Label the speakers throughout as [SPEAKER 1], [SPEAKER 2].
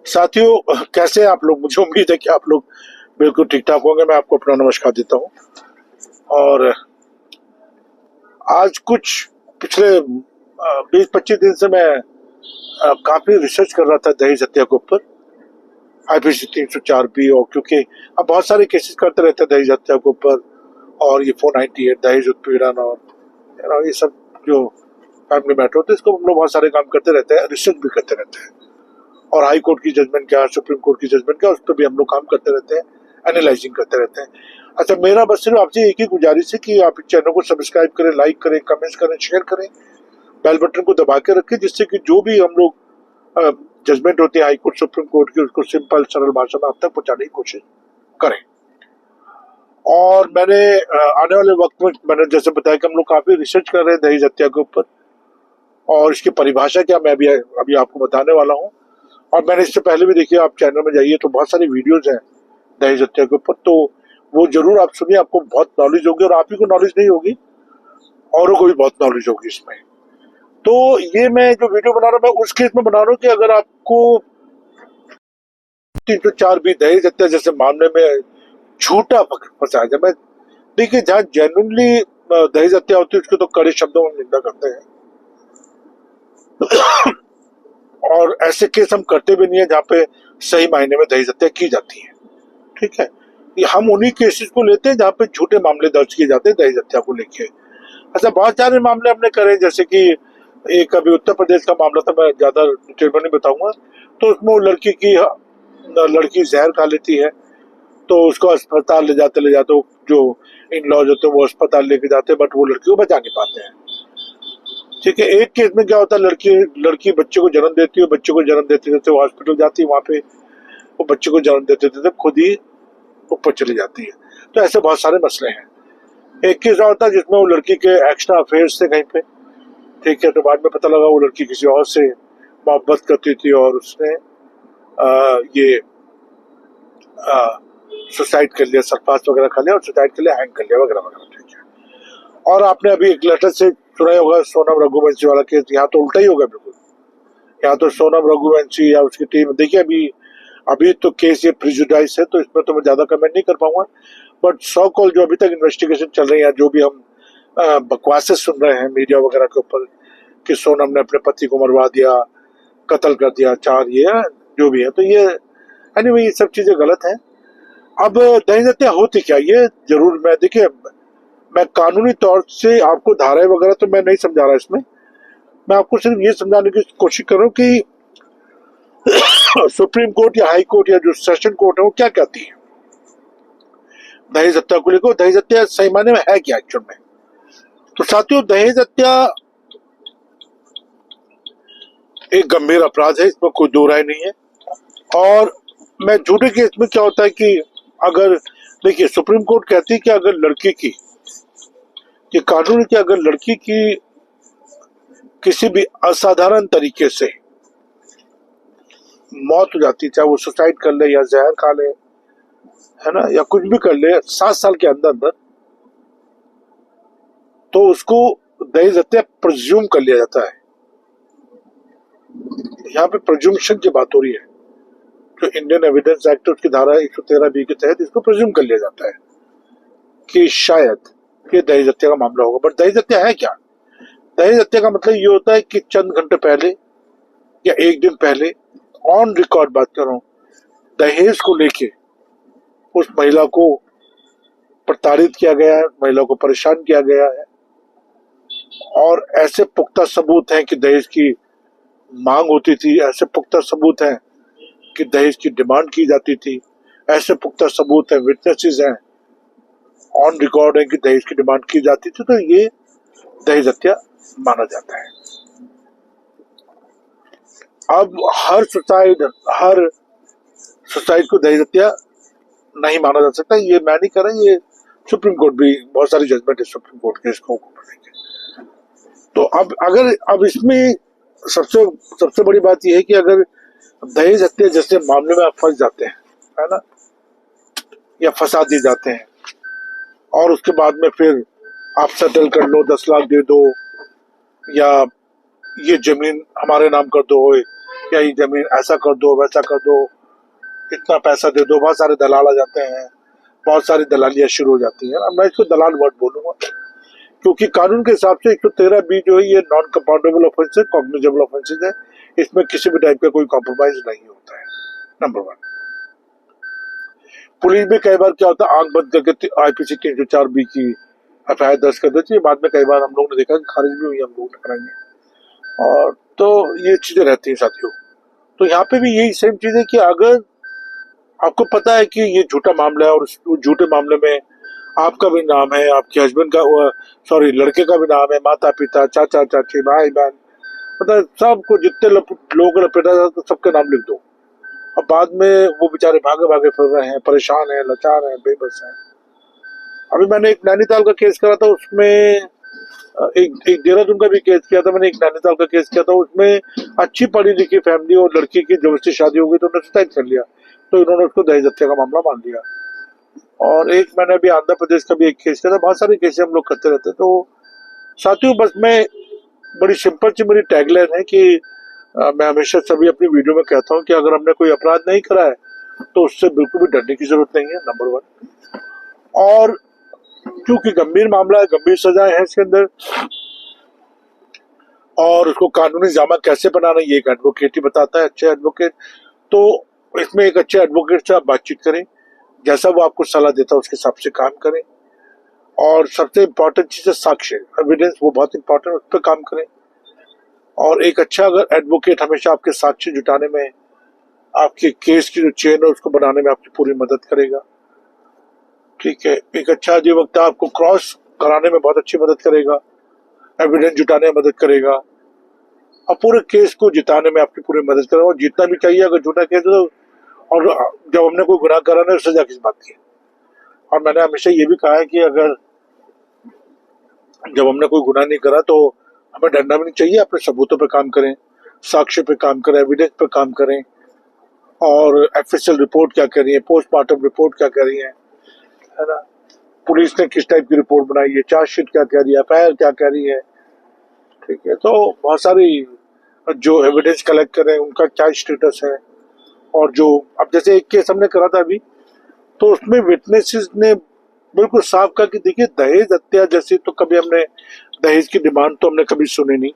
[SPEAKER 1] साथियों, कैसे हैं आप लोग? मुझे उम्मीद है कि आप लोग बिल्कुल ठीक ठाक होंगे। मैं आपको अपना नमस्कार देता हूँ। और आज कुछ पिछले 20-25 दिन से मैं काफी रिसर्च कर रहा था दहेज हत्या के ऊपर, IPC 304B। और क्योंकि अब बहुत सारे केसेस करते रहते हैं दहेज हत्या के ऊपर, और ये 498 दहेज उत्पीड़न और ये सब जो फैमिली मैटर होते हैं, इसको हम लोग बहुत सारे काम करते रहते हैं, रिसर्च भी करते रहते हैं। और हाई कोर्ट की जजमेंट क्या, सुप्रीम कोर्ट की जजमेंट क्या, उस पर भी हम लोग काम करते रहते हैं, एनालाइजिंग करते रहते हैं। अच्छा, मेरा बस सिर्फ आपसे एक ही गुजारिश है कि आप इस चैनल को सब्सक्राइब करें, लाइक करें, कमेंट्स करें, शेयर करें, बेल बटन को दबा के रखें, जिससे कि जो भी हम लोग जजमेंट होती है हाई कोर्ट सुप्रीम कोर्ट की, उसको सिंपल सरल भाषा में आप तक पहुंचाने की कोशिश करें। और मैंने आने वाले वक्त में मैंने जैसे बताया कि हम लोग काफी रिसर्च कर रहे हैं दहेज हत्या के ऊपर, और इसकी परिभाषा क्या मैं अभी आपको बताने वाला हूँ। और मैंने इससे पहले भी देखिए, आप चैनल में जाइए तो बहुत सारी वीडियोज हैं दहेज हत्या के ऊपर, तो वो जरूर आप सुनिए, आपको बहुत नॉलेज होगी। और आप ही को नॉलेज नहीं होगी, औरों को भी बहुत नॉलेज होगी इसमें। तो ये मैं जो वीडियो बना रहा हूँ, मैं उस केस में बना रहा हूँ कि अगर आपको 304B दहेज हत्या जैसे मामले में झूठा फंसाया जाए, मैं देखिए जहाँ जेन्युइनली दहेज हत्या होती है उसके तो कड़े शब्दों में निंदा करते हैं, और ऐसे केस हम करते भी नहीं है जहाँ पे सही मायने में दहेज हत्या की जाती है। ठीक है, ये हम उन्हीं केसेस को लेते हैं जहाँ पे झूठे मामले दर्ज किए जाते हैं दहेज हत्या को लेके। अच्छा, बहुत सारे मामले हमने करे, जैसे कि एक अभी उत्तर प्रदेश का मामला था, मैं ज्यादा डिटेल में नहीं बताऊंगा। तो उसमें वो लड़की जहर खा लेती है, तो उसको अस्पताल ले जाते जो इन लॉज होते हैं वो अस्पताल लेके जाते हैं, बट वो लड़की को बचा नहीं पाते हैं। ठीक है, एक केस में क्या होता है, लड़की बच्चे को जन्म देती है, बच्चे को जन्म देते देते वो हॉस्पिटल जाती है, वहां पे वो बच्चे को जन्म देते देते खुद ही ऊपर चली जाती है। तो ऐसे बहुत सारे मसले हैं। एक केस होता है जिसमें वो लड़की के एक्स्ट्रा अफेयर्स थे कहीं पे, ठीक है, तो बाद में पता लगा वो लड़की किसी और से मोहब्बत करती थी, और उसने ये सुसाइड कर लिया, सल्फास वगैरह खा लिया और सुसाइड कर लिया, हैंग कर लिया वगैरह वगैरह। ठीक है, और आपने अभी एक लेटर से सुना ही होगा सोनम रघुवंशी वाला केस। यहाँ तो उल्टा ही होगा बिल्कुल। यहाँ तो सोनम रघुवंशी या उसकी टीम, देखिए अभी तो केस ये प्रिजुडाइज है, तो इसमें तो मैं ज्यादा कमेंट नहीं कर पाऊंगा। बट सो कॉल जो अभी तक इन्वेस्टिगेशन चल रही है, जो भी हम बकवासें सुन रहे हैं मीडिया वगैरह के ऊपर कि सोनम ने अपने पति को मरवा दिया, कत्ल कर दिया, ये जो भी है, तो ये एनीवे ये सब चीजें गलत है। अब दहेज हत्या होती क्या, ये जरूर मैं कानूनी तौर से आपको धाराएं वगैरह तो मैं नहीं समझा रहा इसमें, मैं आपको सिर्फ ये समझाने की कोशिश कर रहा हूँ कि सुप्रीम कोर्ट या हाई कोर्ट या जो सेशन कोर्ट है वो क्या कहती है दहेज हत्या को लेकर। दहेज हत्या सही मायने में है क्या एक्चुअल में? तो साथियों, दहेज हत्या एक गंभीर अपराध है, इसमें कोई दो राय नहीं है। और मैं झूठे केस में क्या होता है कि अगर देखिए, सुप्रीम कोर्ट कहती है कि अगर लड़की की, ये कानून है कि अगर लड़की की किसी भी असाधारण तरीके से मौत हो जाती, चाहे वो सुसाइड कर ले या जहर खा ले, है ना, या कुछ भी कर ले 7 साल के अंदर अंदर, तो उसको दहेज हत्या प्रज्यूम कर लिया जाता है। यहाँ पे प्रज्यूम्शन की बात हो रही है, जो इंडियन एविडेंस एक्ट उसकी धारा 113B के तहत इसको प्रज्यूम कर लिया जाता है कि शायद ये दहेज हत्या का मामला होगा। बट दहेज हत्या है क्या? दहेज हत्या का मतलब ये होता है कि चंद घंटे पहले या एक दिन पहले, ऑन रिकॉर्ड बात कर रहा हूं, दहेज को लेके उस महिला को प्रताड़ित किया गया है, महिला को परेशान किया गया है, और ऐसे पुख्ता सबूत हैं कि दहेज की मांग होती थी, ऐसे पुख्ता सबूत हैं कि दहेज की डिमांड की जाती थी, ऐसे पुख्ता सबूत हैं, विटनेसेस हैं, ऑन रिकॉर्ड है कि दहेज की डिमांड की जाती थी, तो ये दहेज हत्या माना जाता है। अब हर सुसाइड को दहेज हत्या नहीं माना जा सकता, ये मैं नहीं कर रहा, ये सुप्रीम कोर्ट भी बहुत सारी जजमेंट है सुप्रीम कोर्ट के इसको। तो अब इसमें सबसे बड़ी बात यह है कि अगर दहेज हत्या जैसे मामले में आप फंस जाते हैं, है ना, या फंसा दिए जाते हैं, और उसके बाद में फिर आप सेटल कर लो, 10 लाख दे दो, या ये जमीन हमारे नाम कर दो, या ये जमीन ऐसा कर दो, वैसा कर दो, इतना पैसा दे दो। बहुत सारे दलाल आ जाते हैं, बहुत सारी दलालियां शुरू हो जाती है। मैं इसको दलाल वर्ड बोलूंगा, क्योंकि कानून के हिसाब से 113B जो है ये नॉन कंपाउंडेबल ऑफेंस है, कॉग्निजेबल ऑफेंसेज है। इसमें किसी भी टाइप का कोई कॉम्प्रोमाइज नहीं होता है। नंबर 1। पुलिस भी कई बार क्या होता है, आंख बंद करके IPC 304B की FIR दर्ज कर देती है। बाद में कई बार हम लोग ने देखा कि खारिज भी हुई, हम लोग ने कराई। और तो ये चीजें रहती हैं साथियों। तो यहाँ पे भी यही सेम चीज है कि अगर आपको पता है कि ये झूठा मामला है और उस झूठे मामले में आपका भी नाम है, आपके हस्बैंड का, सॉरी लड़के का भी नाम है, माता पिता, चाचा चाची, भाई बहन, मतलब सबको जितने लोग लपेटा जाता है सबके नाम लिख दो। अब बाद में वो बेचारे भागे भागे फिर रहे हैं, परेशान हैं, लाचार हैं, बेबस हैं। अभी मैंने एक नैनीताल का केस करा था, उसमें एक देहरादून का भी केस किया था, मैंने एक नैनीताल का केस किया था। उसमें अच्छी पढ़ी लिखी फैमिली और लड़की की जबरदस्ती शादी हो गई तो उन्होंने सुसाइड कर लिया, तो इन्होंने उसको दहेज हत्या का मामला मान लिया। और एक मैंने अभी आंध्र प्रदेश का भी एक केस किया था। बहुत सारे केस हम लोग करते रहते। तो साथियों बस मैं बड़ी सिंपल सी मेरी टैगलाइन है कि मैं हमेशा सभी अपनी वीडियो में कहता हूँ कि अगर हमने कोई अपराध नहीं करा है तो उससे बिल्कुल भी डरने की जरूरत नहीं है। नंबर 1। और क्योंकि गंभीर मामला है, गंभीर सजाएं हैं इसके अंदर, और उसको कानूनी जामा कैसे बनाना ये एक एडवोकेट ही बताता है, अच्छे एडवोकेट। तो इसमें एक अच्छे एडवोकेट से आप बातचीत करें, जैसा वो आपको सलाह देता है उसके हिसाब से काम करें। और सबसे इम्पोर्टेंट चीज है साक्ष्य, एविडेंस, वो बहुत इंपॉर्टेंट, उस पर काम करें। और एक अच्छा अगर एडवोकेट हमेशा आपके साक्ष्य जुटाने में, आपके केस की जो चेन है उसको बनाने में आपकी पूरी मदद करेगा। ठीक है, एक अच्छा अधिवक्ता आपको क्रॉस कराने में बहुत अच्छी मदद करेगा, एविडेंस जुटाने में मदद करेगा, और पूरे केस को जिताने में आपकी पूरी मदद करेगा। और जीतना भी चाहिए अगर झूठा केस है तो। और जब हमने कोई गुनाह करा ना, सजा किस बात की। और मैंने हमेशा ये भी कहा है कि अगर जब हमने कोई गुनाह नहीं करा तो हमें डरना भी नहीं चाहिए। अपने सबूतों पे काम करें, साक्ष्य पे काम करें, एविडेंस पे काम करें, और FSL रिपोर्ट क्या कह रही है, पोस्टमार्टम रिपोर्ट क्या कह रही है ना, पुलिस ने किस टाइप की रिपोर्ट बनाई है, चार्जशीट क्या कह रही है, FIR क्या कह रही है। ठीक है, तो बहुत सारी जो एविडेंस कलेक्ट करें उनका क्या स्टेटस है। और जो अब जैसे एक केस हमने करा था अभी, तो उसमें विटनेसेस ने बिल्कुल साफ कहा कि देखिए दहेज हत्या जैसी तो कभी हमने, दहेज की डिमांड तो हमने कभी सुनी नहीं।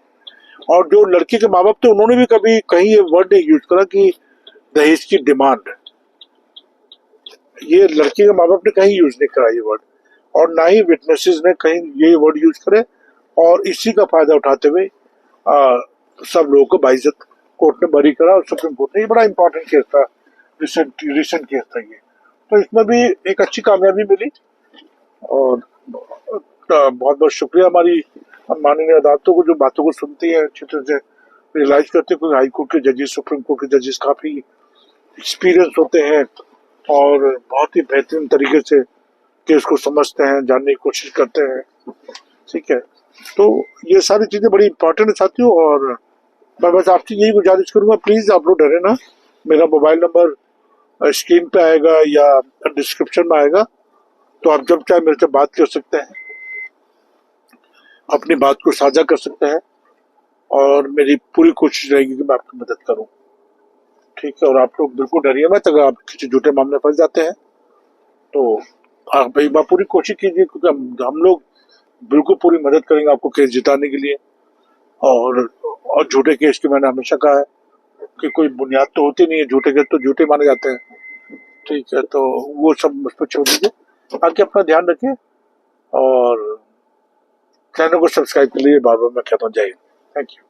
[SPEAKER 1] और जो लड़के के माँ बाप थे उन्होंने भी कभी कहीं ये वर्ड नहीं यूज करा कि दहेज की डिमांड, ये लड़के के माँ बाप ने कहीं यूज नहीं करा ये वर्ड, और ना ही विटनेसेस ने कहीं ये वर्ड यूज करे। और इसी का फायदा उठाते हुए सब लोगों को बाइज्जत कोर्ट ने बरी करा, और सुप्रीम कोर्ट ने, ये बड़ा इंपॉर्टेंट केस था, रिसेंट केस था ये। तो इसमें भी एक अच्छी कामयाबी मिली। और बहुत बहुत शुक्रिया हमारी माननीय अदालतों को, जो बातों को सुनती है, अच्छी तरह से रियलाइज करते हैं। हाई कोर्ट के जजेस, सुप्रीम कोर्ट के जजेस काफी एक्सपीरियंस होते हैं और बहुत ही बेहतरीन तरीके से केस को समझते हैं, जानने की कोशिश करते हैं। ठीक है, तो ये सारी चीजें बड़ी इंपॉर्टेंट है साथियों। और मैं बस आपसे यही गुजारिश करूंगा, प्लीज आप लोग डरे ना। मेरा मोबाइल नंबर स्क्रीन पे आएगा या डिस्क्रिप्शन में आएगा, तो आप जब चाहे मेरे से बात कर सकते हैं, अपनी बात को साझा कर सकते हैं, और मेरी पूरी कोशिश रहेगी कि मैं आपकी मदद करूं। ठीक है, और आप लोग बिल्कुल डरिए मत। अगर आप किसी झूठे मामले में फंस जाते हैं तो आप एक बार पूरी कोशिश कीजिए, क्योंकि हम लोग बिल्कुल पूरी मदद करेंगे आपको केस जिताने के लिए। और झूठे केस की मैंने हमेशा कहा है कि कोई बुनियाद तो होती नहीं है, झूठे केस तो झूठे माने जाते हैं। ठीक है, तो वो सब मुझ पर छोड़ दीजिए। बाकी अपना ध्यान रखिए, और चैनल को सब्सक्राइब कर लीजिए। बार बार मैं कहता हूँ जय हिंद। Thank you.